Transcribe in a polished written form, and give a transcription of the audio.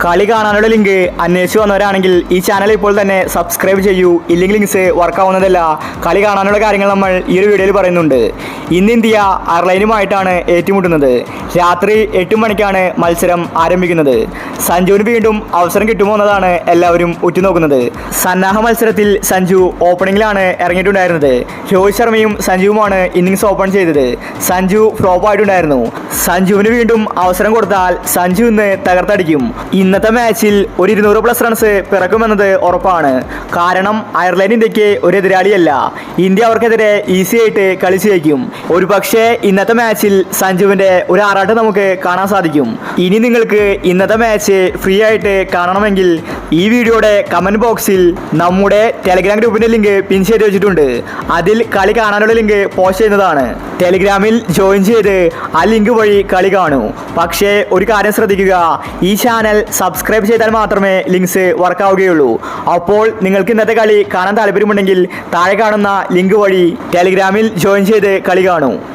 കളി കാണാനുള്ള ലിങ്ക് അന്വേഷിച്ച് വന്നവരാണെങ്കിൽ ഈ ചാനൽ ഇപ്പോൾ തന്നെ സബ്സ്ക്രൈബ് ചെയ്യൂ. ഇല്ലെങ്കിൽ ലിങ്ക്സ് വർക്കാവുന്നതല്ല. കളി കാണാനുള്ള കാര്യങ്ങൾ നമ്മൾ ഈ ഒരു വീഡിയോയിൽ പറയുന്നുണ്ട്. ഇന്ന് ഇന്ത്യ അയർലൻഡുമായിട്ടാണ് ഏറ്റുമുട്ടുന്നത്. രാത്രി 8 മണിക്കാണ് മത്സരം ആരംഭിക്കുന്നത്. സഞ്ജുവിന് വീണ്ടും അവസരം കിട്ടുമോ എന്നതാണ് എല്ലാവരും ഉറ്റുനോക്കുന്നത്. സന്നാഹ മത്സരത്തിൽ സഞ്ജു ഓപ്പണിംഗിലാണ് ഇറങ്ങിയിട്ടുണ്ടായിരുന്നത്. രോഹിത് ശർമ്മയും സഞ്ജുവുമാണ് ഇന്നിംഗ്സ് ഓപ്പൺ ചെയ്തത്. സഞ്ജു ഫ്ലോപ്പ് ആയിട്ടുണ്ടായിരുന്നു. സഞ്ജുവിന് വീണ്ടും അവസരം കൊടുത്താൽ സഞ്ജു ഇന്ന് തകർത്തടിക്കും. ഇന്നത്തെ മാച്ചിൽ ഒരു 200+ റൺസ് പിറക്കുമെന്നത് ഉറപ്പാണ്. കാരണം അയർലൻഡ് ഇന്ത്യക്ക് ഒരു എതിരാളിയല്ല. ഇന്ത്യ അവർക്കെതിരെ ഈസി ആയിട്ട് കളിച്ചു ജയിക്കും. ഒരു പക്ഷേ ഇന്നത്തെ മാച്ചിൽ സഞ്ജുവിൻ്റെ ഒരു ആറാട്ട് നമുക്ക് കാണാൻ സാധിക്കും. ഇനി നിങ്ങൾക്ക് ഇന്നത്തെ മാച്ച് ഫ്രീ ആയിട്ട് കാണണമെങ്കിൽ ഈ വീഡിയോയുടെ കമൻറ്റ് ബോക്സിൽ നമ്മുടെ ടെലിഗ്രാം ഗ്രൂപ്പിൻ്റെ ലിങ്ക് പിൻ ചെയ്ത് വെച്ചിട്ടുണ്ട്. അതിൽ കളി കാണാനുള്ള ലിങ്ക് പോസ്റ്റ് ചെയ്യുന്നതാണ്. ടെലിഗ്രാമിൽ ജോയിൻ ചെയ്ത് ആ ലിങ്ക് വഴി കളി കാണൂ. പക്ഷേ ഒരു കാര്യം ശ്രദ്ധിക്കുക, ഈ ചാനൽ സബ്സ്ക്രൈബ് ചെയ്താൽ മാത്രമേ ലിങ്ക്സ് വർക്കാവുകയുള്ളൂ. അപ്പോൾ നിങ്ങൾക്ക് ഇന്നത്തെ കളി കാണാൻ താല്പര്യമുണ്ടെങ്കിൽ താഴെ കാണുന്ന ലിങ്ക് വഴി ടെലിഗ്രാമിൽ ജോയിൻ ചെയ്ത് കളി കാണൂ.